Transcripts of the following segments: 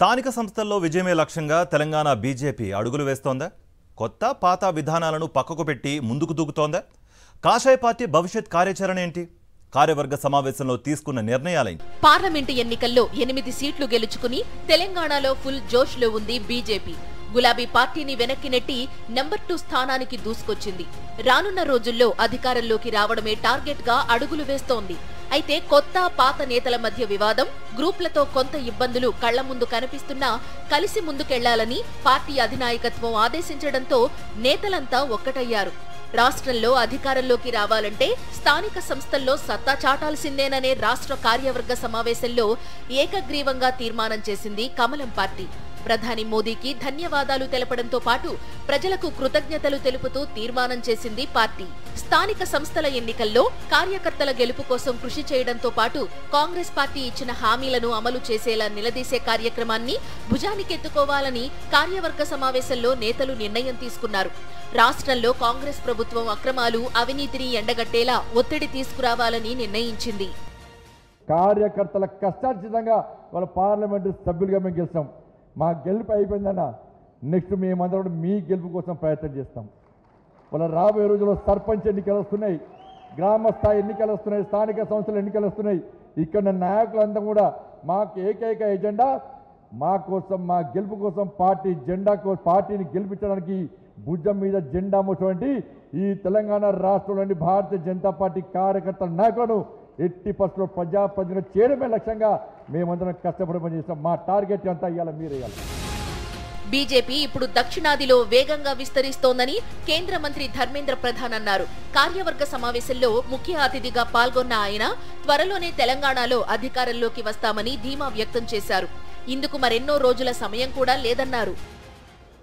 స్థానిక సంస్థల్లో విజయమే లక్ష్యంగా తెలంగాణ బీజేపీ అడుగులు వేస్తోందా? కొత్త పాత విధానాలను పక్కకు పెట్టి ముందుకు దూకుతోందా? కాషాయ పార్టీ భవిష్యత్ కార్యాచరణ ఏంటి? కార్యవర్గ సమావేశంలో తీసుకున్న నిర్ణయాలేంటి? పార్లమెంటు ఎన్నికల్లో 8 సీట్లు గెలుచుకుని తెలంగాణలో ఫుల్ జోష్లో ఉంది బీజేపీ. గులాబీ పార్టీని వెనక్కి నెట్టి నెంబర్ 2 స్థానానికి దూసుకొచ్చింది. రానున్న రోజుల్లో అధికారంలోకి రావడమే టార్గెట్ గా అడుగులు వేస్తోంది. అయితే కొత్త పాత నేతల మధ్య వివాదం, గ్రూప్లతో కొంత ఇబ్బందులు కళ్ల ముందు కనిపిస్తున్నా కలిసి ముందుకెళ్లాలని పార్టీ అధినాయకత్వం ఆదేశించడంతో నేతలంతా ఒక్కటయ్యారు. రాష్ట్రంలో అధికారంలోకి రావాలంటే స్థానిక సంస్థల్లో సత్తా చాటాల్సిందేననే రాష్ట్ర కార్యవర్గ సమావేశంలో ఏకగ్రీవంగా తీర్మానం చేసింది కమలం పార్టీ. ప్రధాని మోదీకి ధన్యవాదాలు తెలపడంతో పాటు ప్రజలకు కృతజ్ఞతలు తెలుపుతూ తీర్మానం చేసింది పార్టీ. స్థానిక సంస్థల ఎన్నికల్లో కార్యకర్తల గెలుపు కోసం కృషి చేయడంతో పాటు కాంగ్రెస్ పార్టీ ఇచ్చిన హామీలను అమలు చేసేలా నిలదీసే కార్యక్రమాన్ని భుజానికెత్తుకోవాలని కార్యవర్గ సమావేశంలో నేతలు నిర్ణయం తీసుకున్నారు. రాష్ట్రంలో కాంగ్రెస్ ప్రభుత్వం అక్రమాలు, అవినీతిని ఎండగట్టేలా ఒత్తిడి తీసుకురావాలని నిర్ణయించింది. కార్యకర్తల కష్టార్జితంగా వాళ్ళ పార్లమెంటు సభ్యులుగా మేము గెలిచాం. మా గెలుపు అయిపోయిందన్న నెక్స్ట్ మేమందరం మీ గెలుపు కోసం ప్రయత్నం చేస్తాం. వాళ్ళ రాబోయే రోజుల్లో సర్పంచ్ ఎన్నికలు వస్తున్నాయి, గ్రామ స్థాయి ఎన్నికలు వస్తున్నాయి, స్థానిక సంస్థల ఎన్నికలు వస్తున్నాయి. ఇక్కడ నాయకులంతా కూడా మాకు ఏకైక ఎజెండా మా కోసం, మా గెలుపు కోసం, పార్టీ జెండా పార్టీని గెలిపించడానికి భుజం మీద జెండా మోసినటువంటి ఈ తెలంగాణ రాష్ట్రంలోని భారతీయ జనతా పార్టీ కార్యకర్తల నాయకులను ఎట్టి పరిస్థితుల్లో ప్రజాప్రతినిధులు చేయడమే లక్ష్యంగా మేమందరం కష్టపడి పనిచేస్తాం. మా టార్గెట్ అంతా ఇవ్వాలి, మీరు ఇవ్వాలి. బీజేపీ ఇప్పుడు దక్షిణాదిలో వేగంగా విస్తరిస్తోందని కేంద్ర మంత్రి ధర్మేంద్ర ప్రధాన్ అన్నారు. కార్యవర్గ సమావేశంలో ముఖ్య అతిథిగా పాల్గొన్న ఆయన త్వరలోనే తెలంగాణలో అధికారంలోకి వస్తామని ధీమా వ్యక్తం చేశారు. ఇందుకు మరెన్నో రోజుల సమయం కూడా లేదన్నారు.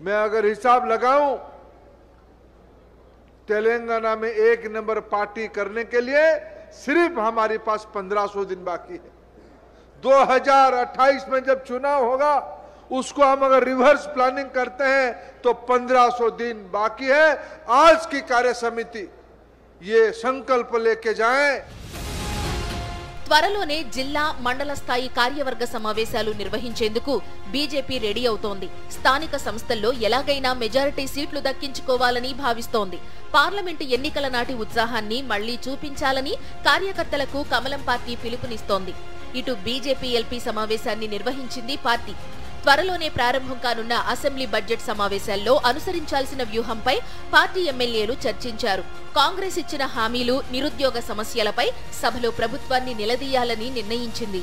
मैं अगर हिसाब लगाऊं तेलंगाना में 1 नंबर पार्टी करने के लिए सिर्फ हमारे पास 1500 दिन बाकी है। 2028 में जब चुनाव होगा उसको हम अगर रिवर्स प्लानिंग करते हैं तो 1500 दिन बाकी है। आज की कार्य समिति ये संकल्प लेके जाए। త్వరలోనే జిల్లా, మండల స్థాయి కార్యవర్గ సమావేశాలు నిర్వహించేందుకు బీజేపీ రెడీ అవుతోంది. స్థానిక సంస్థల్లో ఎలాగైనా మెజారిటీ సీట్లు దక్కించుకోవాలని భావిస్తోంది. పార్లమెంటు ఎన్నికల నాటి ఉత్సాహాన్ని మళ్లీ చూపించాలని కార్యకర్తలకు కమలం పార్టీ పిలుపునిస్తోంది. ఇటు బీజేపీ ఎల్పీ సమావేశాన్ని నిర్వహించింది పార్టీ. త్వరలోనే ప్రారంభం కానున్న అసెంబ్లీ బడ్జెట్ సమావేశాల్లో అనుసరించాల్సిన వ్యూహంపై పార్టీ ఎమ్మెల్యేలు చర్చించారు. కాంగ్రెస్ ఇచ్చిన హామీలు, నిరుద్యోగ సమస్యలపై సభలో ప్రభుత్వాన్ని నిలదీయాలని నిర్ణయించింది.